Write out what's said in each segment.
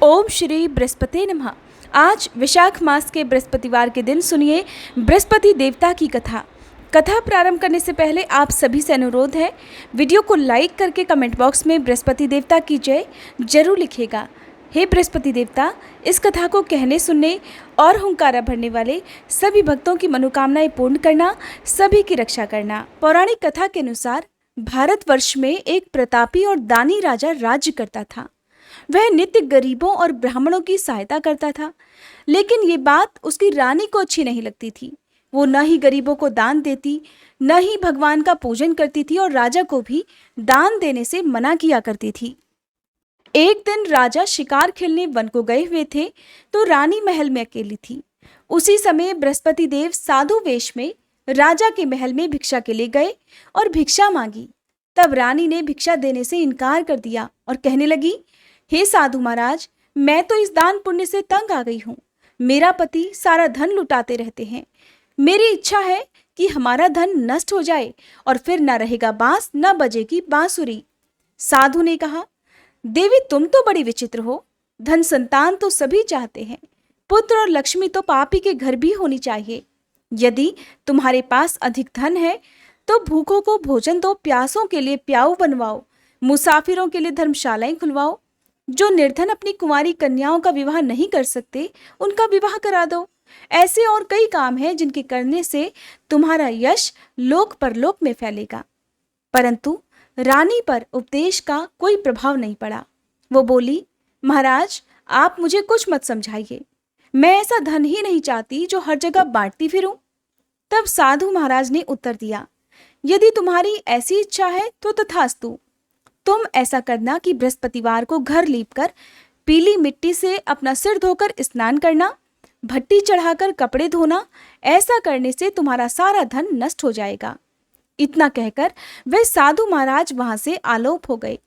ओम श्री बृहस्पति नमः। आज विशाख मास के बृहस्पतिवार के दिन सुनिए बृहस्पति देवता की कथा। कथा प्रारंभ करने से पहले आप सभी से अनुरोध है, वीडियो को लाइक करके कमेंट बॉक्स में बृहस्पति देवता की जय जरूर लिखिएगा। हे बृहस्पति देवता, इस कथा को कहने सुनने और हुंकारा भरने वाले सभी भक्तों की मनोकामनाएं पूर्ण करना, सभी की रक्षा करना। पौराणिक कथा के अनुसार भारतवर्ष में एक प्रतापी और दानी राजा राज्य करता था। वह नित्य गरीबों और ब्राह्मणों की सहायता करता था, लेकिन ये बात उसकी रानी को अच्छी नहीं लगती थी। वो न ही गरीबों को दान देती, न ही भगवान का पूजन करती थी और राजा को भी दान देने से मना किया करती थी। एक दिन राजा शिकार खेलने वन को गए हुए थे, तो रानी महल में अकेली थी। उसी समय बृहस्पति देव साधु वेश में राजा के महल में भिक्षा के लिए गए और भिक्षा मांगी। तब रानी ने भिक्षा देने से इनकार कर दिया और कहने लगी, हे साधु महाराज, मैं तो इस दान पुण्य से तंग आ गई हूँ। मेरा पति सारा धन लुटाते रहते हैं। मेरी इच्छा है कि हमारा धन नष्ट हो जाए और फिर न रहेगा बांस, न बजेगी बांसुरी। साधु ने कहा, देवी तुम तो बड़ी विचित्र हो। धन संतान तो सभी चाहते हैं, पुत्र और लक्ष्मी तो पापी के घर भी होनी चाहिए। यदि तुम्हारे पास अधिक धन है तो भूखों को भोजन दो, प्यासों के लिए प्याऊ बनवाओ, मुसाफिरों के लिए धर्मशालाएं खुलवाओ। जो निर्धन अपनी कुंवारी कन्याओं का विवाह नहीं कर सकते, उनका विवाह करा दो। ऐसे और कई काम हैं जिनके करने से तुम्हारा यश लोक परलोक में फैलेगा। परंतु रानी पर उपदेश का कोई प्रभाव नहीं पड़ा। वो बोली, महाराज आप मुझे कुछ मत समझाइए, मैं ऐसा धन ही नहीं चाहती जो हर जगह बांटती फिरूं। तब साधु महाराज ने उत्तर दिया, यदि तुम्हारी ऐसी इच्छा है तो तथास्तु। तुम ऐसा करना कि बृहस्पतिवार को घर लीपकर पीली मिट्टी से अपना सिर धोकर स्नान करना, भट्टी चढ़ाकर कपड़े धोना। ऐसा करने से तुम्हारा सारा धन नष्ट हो जाएगा। इतना कहकर वे साधु महाराज वहां से आलोप हो गए।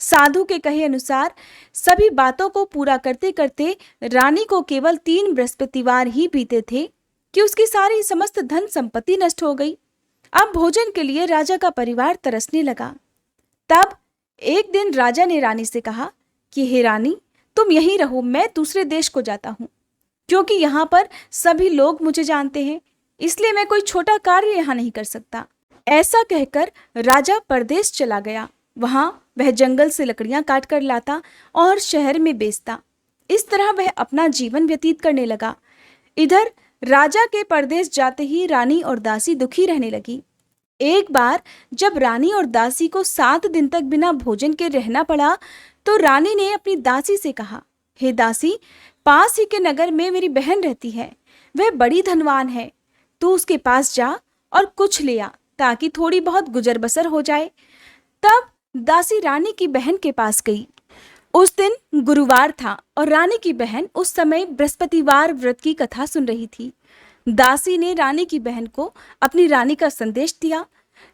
साधु के कहे अनुसार सभी बातों को पूरा करते करते रानी को केवल 3 बृहस्पतिवार ही बीते थे कि उसकी सारी समस्त धन संपत्ति नष्ट हो गई। अब भोजन के लिए राजा का परिवार तरसने लगा। तब एक दिन राजा ने रानी से कहा कि हे रानी, तुम यहीं रहो, मैं दूसरे देश को जाता हूँ, क्योंकि यहाँ पर सभी लोग मुझे जानते हैं, इसलिए मैं कोई छोटा कार्य यहाँ नहीं कर सकता। ऐसा कहकर राजा परदेश चला गया। वहां वह जंगल से लकड़ियां काट कर लाता और शहर में बेचता। इस तरह वह अपना जीवन व्यतीत करने लगा। इधर राजा के परदेश जाते ही रानी और दासी दुखी रहने लगी। एक बार जब रानी और दासी को 7 दिन तक बिना भोजन के रहना पड़ा, तो रानी ने अपनी दासी से कहा, हे दासी, पास ही के नगर में मेरी बहन रहती है, वह बड़ी धनवान है। तू उसके पास जा और कुछ ले आ, ताकि थोड़ी बहुत गुजर बसर हो जाए। तब दासी रानी की बहन के पास गई। उस दिन गुरुवार था और रानी की बहन उस समय बृहस्पतिवार व्रत की कथा सुन रही थी। दासी ने रानी की बहन को अपनी रानी का संदेश दिया,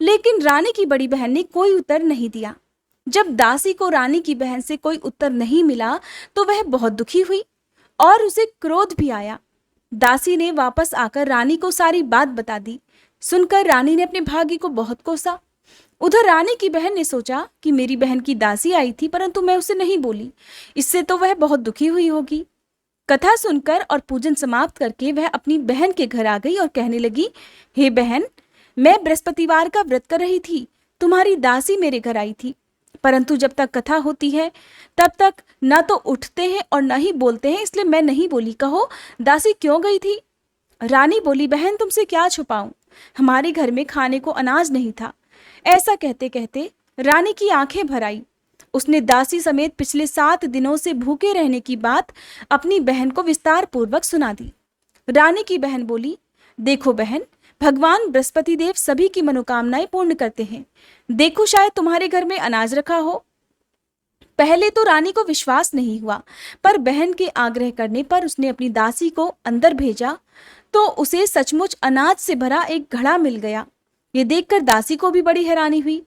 लेकिन रानी की बड़ी बहन ने कोई उत्तर नहीं दिया। जब दासी को रानी की बहन से कोई उत्तर नहीं मिला तो वह बहुत दुखी हुई और उसे क्रोध भी आया। दासी ने वापस आकर रानी को सारी बात बता दी। सुनकर रानी ने अपने भाग्य को बहुत कोसा। उधर रानी की बहन ने सोचा कि मेरी बहन की दासी आई थी, परंतु मैं उसे नहीं बोली, इससे तो वह बहुत दुखी हुई होगी। कथा सुनकर और पूजन समाप्त करके वह अपनी बहन के घर आ गई और कहने लगी, हे बहन, मैं बृहस्पतिवार का व्रत कर रही थी, तुम्हारी दासी मेरे घर आई थी, परंतु जब तक कथा होती है तब तक न तो उठते हैं और न ही बोलते हैं, इसलिए मैं नहीं बोली। कहो दासी क्यों गई थी? रानी बोली, बहन तुमसे क्या छुपाऊं, हमारे घर में खाने को अनाज नहीं था। ऐसा कहते कहते रानी की आंखें भर आई। उसने दासी समेत पिछले 7 दिनों से भूखे रहने की बात अपनी बहन को विस्तार पूर्वक सुना दी। रानी की बहन बोली, देखो बहन, भगवान बृहस्पति देव सभी की मनोकामनाएं पूर्ण करते हैं। देखो शायद तुम्हारे घर में अनाज रखा हो। पहले तो रानी को विश्वास नहीं हुआ, पर बहन के आग्रह करने पर उसने अपनी दासी को अंदर भेजा तो उसे सचमुच अनाज से भरा एक घड़ा मिल गया। ये देखकर दासी को भी बड़ी हैरानी हुई।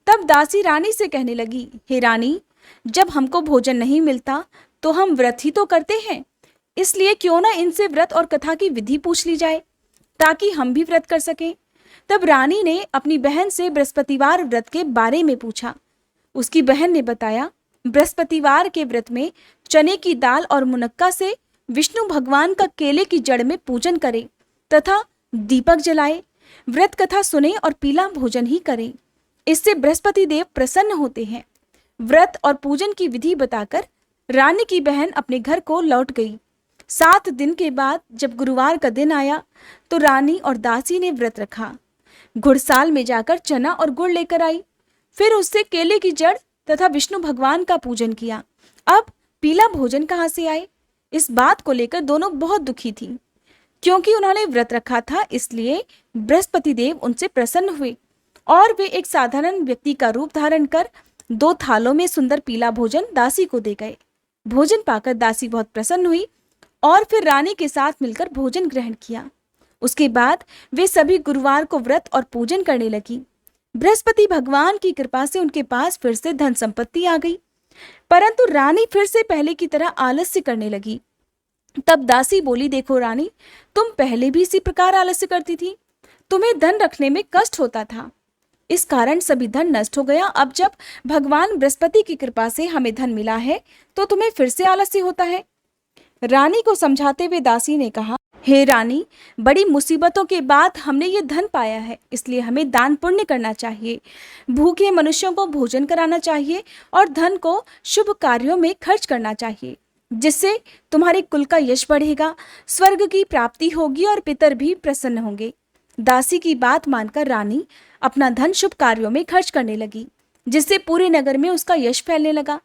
तब दासी रानी से कहने लगी, हे रानी, जब हमको भोजन नहीं मिलता तो हम व्रत ही तो करते हैं, इसलिए क्यों ना इनसे व्रत और कथा की विधि पूछ ली जाए, ताकि हम भी व्रत कर सकें। तब रानी ने अपनी बहन से बृहस्पतिवार व्रत के बारे में पूछा। उसकी बहन ने बताया, बृहस्पतिवार के व्रत में चने की दाल और मुनक्का से विष्णु भगवान का केले की जड़ में पूजन करें तथा दीपक जलाएं। व्रत कथा सुने और पीला भोजन ही करें। इससे बृहस्पति देव प्रसन्न होते हैं। व्रत और पूजन की विधि बताकर रानी की बहन अपने घर को लौट गई। 7 दिन के बाद जब गुरुवार का दिन आया तो रानी और दासी ने व्रत रखा। घुड़साल में जाकर चना और गुड़ लेकर आई। फिर उससे केले की जड़ तथा विष्णु भगवान का पूजन किया। अब पीला भोजन कहाँ से आए? इस बात को लेकर दोनों बहुत दुखी थी। क्योंकि उन्होंने व्रत रखा था, इसलिए बृहस्पति देव उनसे प्रसन्न हुए और वे एक साधारण व्यक्ति का रूप धारण कर 2 थालों में सुंदर पीला भोजन दासी को दे गए। भोजन पाकर दासी बहुत प्रसन्न हुई और फिर रानी के साथ मिलकर भोजन ग्रहण किया। उसके बाद वे सभी गुरुवार को व्रत और पूजन करने लगी। बृहस्पति भगवान की कृपा से उनके पास फिर से धन संपत्ति आ गई, परंतु रानी फिर से पहले की तरह आलस्य करने लगी। तब दासी बोली, देखो रानी, तुम पहले भी इसी प्रकार आलस्य करती थी। तुम्हें धन रखने में कष्ट होता था, इस कारण सभी धन नष्ट हो गया। अब जब भगवान बृहस्पति की कृपा से हमें धन मिला है तो तुम्हें फिर से आलस्य होता है। रानी को समझाते हुए दासी ने कहा, हे रानी, बड़ी मुसीबतों के बाद हमने ये धन पाया है, इसलिए हमें दान पुण्य करना चाहिए, भूखे मनुष्यों को भोजन कराना चाहिए और धन को शुभ कार्यों में खर्च करना चाहिए, जिससे तुम्हारे कुल का यश बढ़ेगा, स्वर्ग की प्राप्ति होगी और पितर भी प्रसन्न होंगे। दासी की बात मानकर रानी अपना धन शुभ कार्यों में खर्च करने लगी, जिससे पूरे नगर में उसका यश फैलने लगा।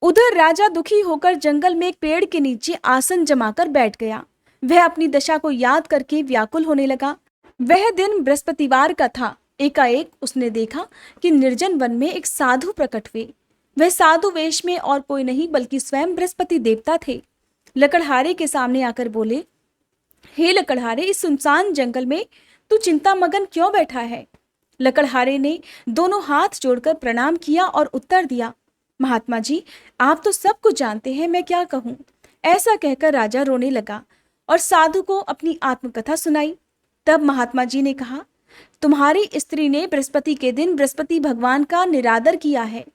उधर राजा दुखी होकर जंगल में एक पेड़ के नीचे आसन जमाकर बैठ गया। वह अपनी दशा को याद करके व्याकुल होने लगा। वह दिन बृहस्पतिवार का था। एकाएक उसने देखा कि निर्जन वन में एक साधु प्रकट हुए। वह साधु वेश में और कोई नहीं बल्कि स्वयं बृहस्पति देवता थे। लकड़हारे के सामने आकर बोले, हे लकड़हारे, इस सुनसान जंगल में तू चिंता मगन क्यों बैठा है? लकड़हारे ने दोनों हाथ जोड़कर प्रणाम किया और उत्तर दिया, महात्मा जी, आप तो सब कुछ जानते हैं, मैं क्या कहूँ। ऐसा कहकर राजा रोने लगा और साधु को अपनी आत्मकथा सुनाई। तब महात्मा जी ने कहा, तुम्हारी स्त्री ने बृहस्पति के दिन बृहस्पति भगवान का निरादर किया है,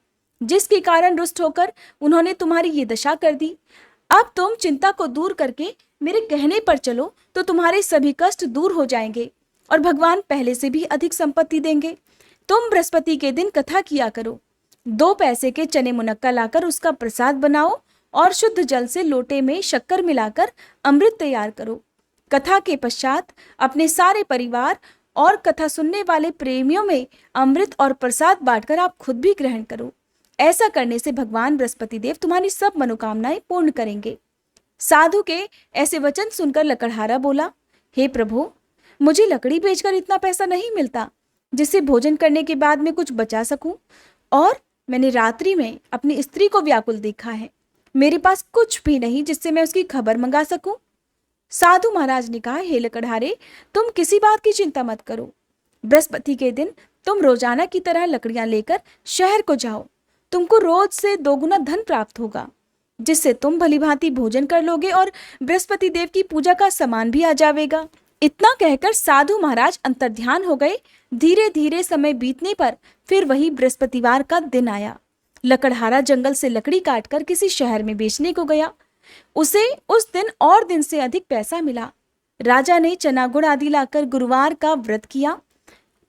जिसके कारण रुष्ट होकर उन्होंने तुम्हारी ये दशा कर दी। अब तुम चिंता को दूर करके मेरे कहने पर चलो तो तुम्हारे सभी कष्ट दूर हो जाएंगे और भगवान पहले से भी अधिक संपत्ति देंगे। तुम बृहस्पति के दिन कथा किया करो। 2 पैसे के चने मुनक्का लाकर उसका प्रसाद बनाओ और शुद्ध जल से लोटे में शक्कर मिलाकर अमृत तैयार करो। कथा के पश्चात अपने सारे परिवार और कथा सुनने वाले प्रेमियों में अमृत और प्रसाद बांटकर आप खुद भी ग्रहण करो। ऐसा करने से भगवान बृहस्पति देव तुम्हारी सब मनोकामनाएं पूर्ण करेंगे। साधु के ऐसे वचन सुनकर लकड़हारा बोला, हे प्रभु, मुझे लकड़ी बेचकर इतना पैसा नहीं मिलता जिससे भोजन करने के बाद मैं कुछ बचा सकूं, और मैंने रात्रि में अपनी स्त्री को व्याकुल देखा है। मेरे पास कुछ भी नहीं जिससे मैं उसकी खबर मंगा सकूं। साधु महाराज ने कहा, हे लकड़हारे, तुम किसी बात की चिंता मत करो। बृहस्पति के दिन तुम रोजाना की तरह लकड़ियां लेकर शहर को जाओ। तुमको रोज से 2 गुना धन प्राप्त होगा, जिससे तुम भलीभांति भोजन कर लोगे और बृहस्पति देव की पूजा का सामान भी आ जाएगा। इतना कहकर साधु महाराज अंतर्ध्यान हो गए। धीरे धीरे समय बीतने पर फिर वही बृहस्पतिवार का दिन आया। लकड़हारा जंगल से लकड़ी काटकर किसी शहर में बेचने को गया। उसे उस दिन और दिन से अधिक पैसा मिला। राजा ने चना गुड़ आदि लाकर गुरुवार का व्रत किया।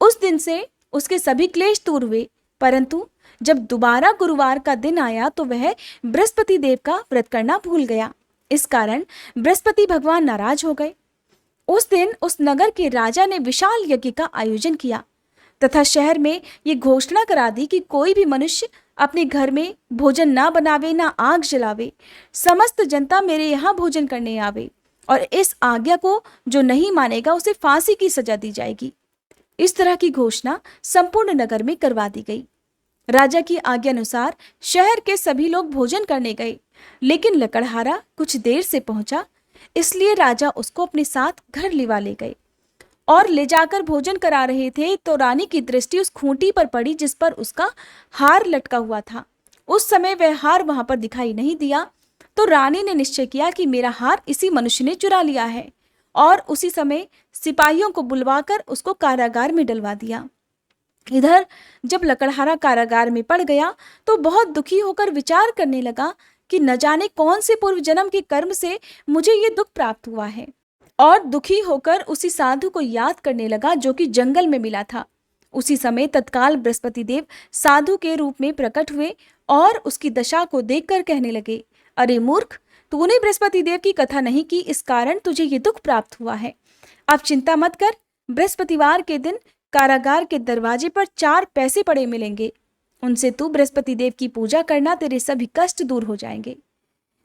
उस दिन से उसके सभी क्लेश दूर हुए, परंतु जब दोबारा गुरुवार का दिन आया तो वह बृहस्पति देव का व्रत करना भूल गया। इस कारण बृहस्पति भगवान नाराज हो गए। उस दिन उस नगर के राजा ने विशाल यज्ञ का आयोजन किया तथा शहर में ये घोषणा करा दी कि कोई भी मनुष्य अपने घर में भोजन ना बनावे, ना आग जलावे। समस्त जनता मेरे यहाँ भोजन करने आवे और इस आज्ञा को जो नहीं मानेगा उसे फांसी की सजा दी जाएगी। इस तरह की घोषणा संपूर्ण नगर में करवा दी गई। राजा की आज्ञा अनुसार शहर के सभी लोग भोजन करने गए, लेकिन लकड़हारा कुछ देर से पहुंचा, इसलिए राजा उसको अपने साथ घर लिवा ले गए और ले जाकर भोजन करा रहे थे तो रानी की दृष्टि उस खूंटी पर पड़ी जिस पर उसका हार लटका हुआ था। उस समय वह हार वहां पर दिखाई नहीं दिया तो रानी ने निश्चय किया कि मेरा हार इसी मनुष्य ने चुरा लिया है, और उसी समय सिपाहियों को बुलवाकर उसको कारागार में डलवा दिया। इधर जब लकड़हारा कारागार में पड़ गया तो बहुत दुखी होकर विचार करने लगा कि न जाने कौन से पूर्व जन्म के कर्म से मुझे ये दुख प्राप्त हुआ है। और दुखी होकर उसी साधु को याद करने लगा जो कि जंगल में मिला था। उसी समय तत्काल बृहस्पति देव साधु के रूप में प्रकट हुए और उसकी दशा को देखकर कहने लगे, अरे मूर्ख, तूने बृहस्पति देव की कथा नहीं की, इस कारण तुझे ये दुख प्राप्त हुआ है। अब चिंता मत कर, बृहस्पतिवार के दिन कारागार के दरवाजे पर 4 पैसे पड़े मिलेंगे। उनसे तू बृहस्पति देव की पूजा करना, तेरे सभी कष्ट दूर हो जाएंगे।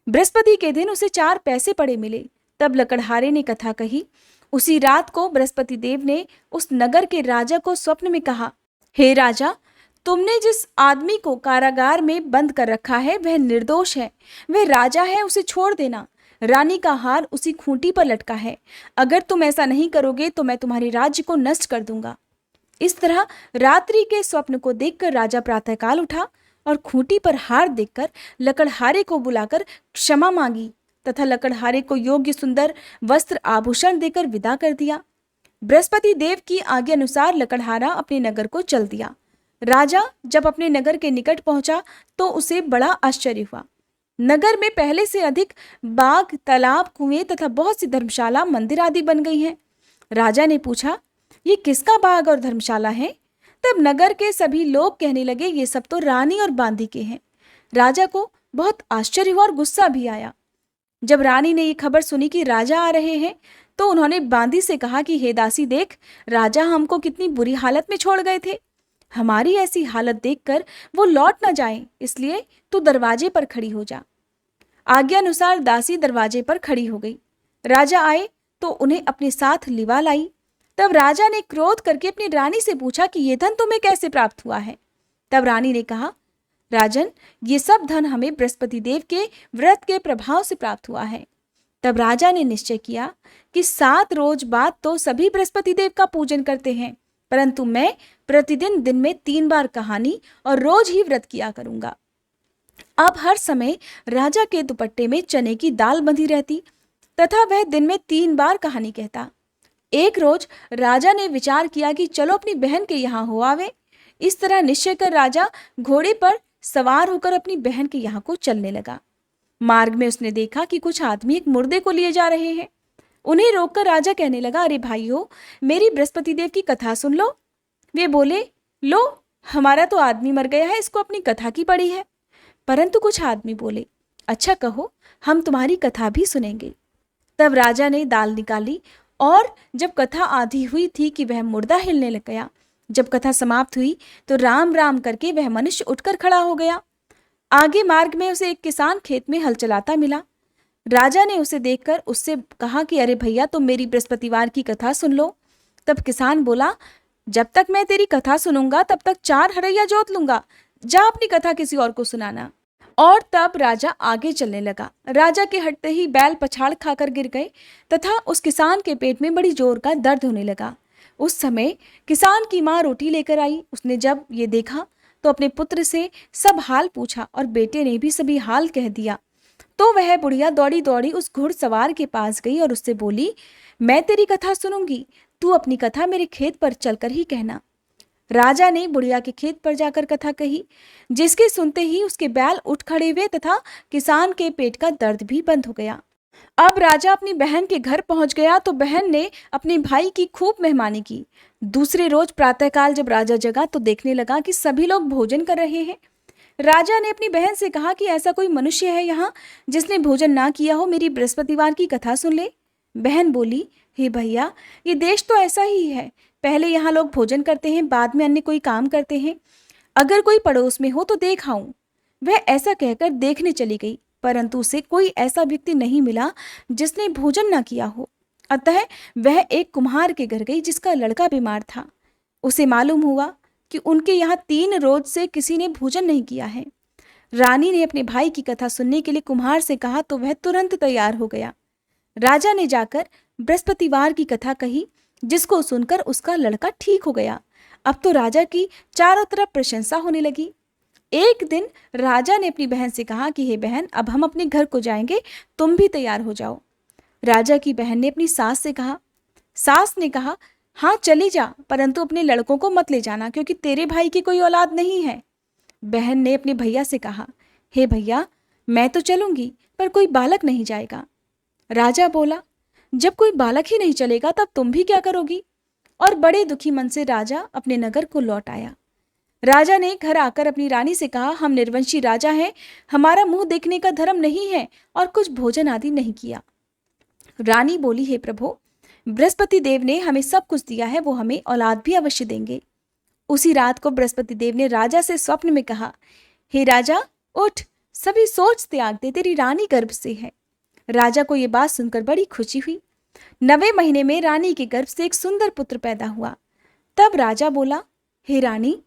बृहस्पति के दिन उसे 4 पैसे पड़े मिले। तब लकड़हारे ने कथा कही। उसी रात को बृहस्पति देव ने उस नगर के राजा को स्वप्न में कहा, हे राजा, तुमने जिस आदमी को कारागार में बंद कर रखा है वह निर्दोष है, वह राजा है, उसे छोड़ देना। रानी का हार उसी खूंटी पर लटका है। अगर तुम ऐसा नहीं करोगे तो मैं तुम्हारे राज्य को नष्ट कर दूंगा। इस तरह रात्रि के स्वप्न को देखकर राजा प्रातःकाल उठा और खूंटी पर हार देखकर लकड़हारे को बुलाकर क्षमा मांगी तथा लकड़हारे को योग्य सुंदर वस्त्र आभूषण देकर विदा कर दिया। बृहस्पति देव की आज्ञा अनुसार लकड़हारा अपने नगर को चल दिया। राजा जब अपने नगर के निकट पहुंचा तो उसे बड़ा आश्चर्य हुआ। नगर में पहले से अधिक बाग, तालाब, कुएं तथा बहुत सी धर्मशाला, मंदिर आदि बन गई हैं। राजा ने पूछा, ये किसका बाग और धर्मशाला है? तब नगर के सभी लोग कहने लगे, ये सब तो रानी और बांदी के हैं। राजा को बहुत आश्चर्य हुआ और गुस्सा भी आया। जब रानी ने ये खबर सुनी कि राजा आ रहे हैं तो उन्होंने बांदी से कहा कि हे दासी, देख, राजा हमको कितनी बुरी हालत में छोड़ गए थे। हमारी ऐसी हालत देखकर वो लौट न जाएं, इसलिए तू दरवाजे पर खड़ी हो जा। आज्ञा अनुसार दासी दरवाजे पर खड़ी हो गई। राजा आए तो उन्हें अपने साथ लिवा लाई। तब राजा ने क्रोध करके अपनी रानी से पूछा कि ये धन तुम्हें कैसे प्राप्त हुआ है? तब रानी ने कहा, राजन, ये सब धन हमें बृहस्पति देव के व्रत के प्रभाव से प्राप्त हुआ है। तब राजा ने निश्चय किया कि 7 रोज बाद तो सभी बृहस्पति देव का पूजन करते हैं, परंतु मैं प्रतिदिन दिन में 3 बार कहानी और रोज ही व्रत किया करूंगा। अब हर समय राजा के दुपट्टे में चने की दाल बंधी रहती तथा वह दिन में 3 बार कहानी कहता। एक रोज राजा ने विचार किया कि चलो अपनी बहन के यहाँ हो आवे। इस तरह निश्चय कर राजा घोड़े पर सवार होकर अपनी बहन के यहाँ को चलने लगा। मार्ग में उसने देखा कि कुछ आदमी एक मुर्दे को लिए जा रहे हैं। उन्हें रोककर राजा कहने लगा, अरे भाइयों, मेरी बृहस्पति देव की कथा सुन लो। वे बोले, लो, हमारा तो आदमी मर गया है, इसको अपनी कथा की पड़ी है। परंतु कुछ आदमी बोले, अच्छा कहो, हम तुम्हारी कथा भी सुनेंगे। तब राजा ने दाल निकाली और जब कथा आधी हुई थी कि वह मुर्दा हिलने लग गया। जब कथा समाप्त हुई तो राम राम करके वह मनुष्य उठकर खड़ा हो गया। आगे मार्ग में उसे एक किसान खेत में हल चलाता मिला। राजा ने उसे देखकर उससे कहा कि अरे भैया, तुम मेरी बृहस्पतिवार की कथा सुन लो। तब किसान बोला, जब तक मैं तेरी कथा सुनूंगा तब तक 4 हरैया जोत लूंगा, जा अपनी कथा किसी और को सुनाना। और तब राजा आगे चलने लगा। राजा के हटते ही बैल पछाड़ खाकर गिर गए तथा उस किसान के पेट में बड़ी जोर का दर्द होने लगा। उस समय किसान की माँ रोटी लेकर आई। उसने जब ये देखा तो अपने पुत्र से सब हाल पूछा और बेटे ने भी सभी हाल कह दिया। तो वह बुढ़िया दौड़ी दौड़ी उस घुड़सवार के पास गई और उससे बोली, मैं तेरी कथा सुनूंगी, तू अपनी कथा मेरे खेत पर चलकर ही कहना। राजा ने बुढ़िया के खेत पर जाकर कथा कही, जिसके सुनते ही उसके बैल उठ खड़े हुए तथा किसान के पेट का दर्द भी बंद हो गया। अब राजा अपनी बहन के घर पहुंच गया तो बहन ने अपने भाई की खूब मेहमानी की। दूसरे रोज प्रातःकाल जब राजा जगा तो देखने लगा कि सभी लोग भोजन कर रहे हैं। राजा ने अपनी बहन से कहा कि ऐसा कोई मनुष्य है यहाँ जिसने भोजन ना किया हो, मेरी बृहस्पतिवार की कथा सुन ले। बहन बोली, हे भैया, ये देश तो ऐसा ही है, पहले यहाँ लोग भोजन करते हैं, बाद में अन्य कोई काम करते हैं। अगर कोई पड़ोस में हो तो देख आऊं। वह ऐसा कहकर देखने चली गई, परंतु उसे कोई ऐसा व्यक्ति नहीं मिला जिसने भोजन ना किया हो। अतः वह एक कुम्हार के घर गई जिसका लड़का बीमार था। उसे मालूम हुआ कि उनके यहाँ 3 रोज से किसी ने भोजन नहीं किया है। रानी ने अपने भाई की कथा सुनने के लिए कुम्हार से कहा तो वह तुरंत तैयार हो गया। राजा ने जाकर बृहस्पतिवार की कथा कही, जिसको सुनकर उसका लड़का ठीक हो गया। अब तो राजा की चारों तरफ प्रशंसा होने लगी। एक दिन राजा ने अपनी बहन से कहा कि हे बहन, अब हम अपने घर को जाएंगे, तुम भी तैयार हो जाओ। राजा की बहन ने अपनी सास से कहा। सास ने कहा, हाँ चली जा, परंतु अपने लड़कों को मत ले जाना, क्योंकि तेरे भाई की कोई औलाद नहीं है। बहन ने अपने भैया से कहा, हे भैया, मैं तो चलूंगी, पर कोई बालक नहीं जाएगा। राजा बोला, जब कोई बालक ही नहीं चलेगा तब तुम भी क्या करोगी? और बड़े दुखी मन से राजा अपने नगर को लौट आया। राजा ने घर आकर अपनी रानी से कहा, हम निर्वंशी राजा हैं, हमारा मुंह देखने का धर्म नहीं है, और कुछ भोजन आदि नहीं किया। रानी बोली, हे प्रभु, बृहस्पति देव ने हमें सब कुछ दिया है, वो हमें औलाद भी अवश्य देंगे। उसी रात को बृहस्पति देव ने राजा से स्वप्न में कहा, हे राजा, उठ, सभी सोच त्याग दे, तेरी रानी गर्भ से है। राजा को ये बात सुनकर बड़ी खुशी हुई। 9वें महीने में रानी के गर्भ से एक सुंदर पुत्र पैदा हुआ। तब राजा बोला, हे रानी,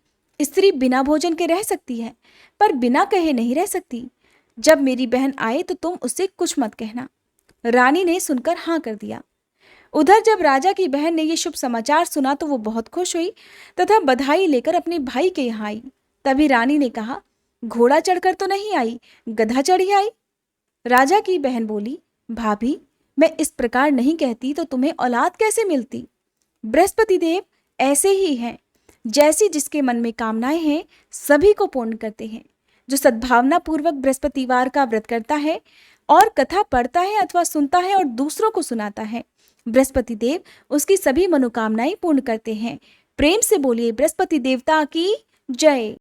स्त्री बिना भोजन के रह सकती है, पर बिना कहे नहीं रह सकती। जब मेरी बहन आए तो तुम उससे कुछ मत कहना। रानी ने सुनकर हाँ कर दिया। उधर जब राजा की बहन ने यह शुभ समाचार सुना तो वो बहुत खुश हुई तथा बधाई लेकर अपने भाई के यहाँ आई। तभी रानी ने कहा, घोड़ा चढ़कर तो नहीं आई, गधा चढ़ी आई। राजा की बहन बोली, भाभी, मैं इस प्रकार नहीं कहती तो तुम्हें औलाद कैसे मिलती? बृहस्पति देव ऐसे ही हैं, जैसी जिसके मन में कामनाएं हैं सभी को पूर्ण करते हैं। जो सद्भावना पूर्वक बृहस्पतिवार का व्रत करता है और कथा पढ़ता है अथवा सुनता है और दूसरों को सुनाता है, बृहस्पति देव उसकी सभी मनोकामनाएं पूर्ण करते हैं। प्रेम से बोलिए, बृहस्पति देवता की जय।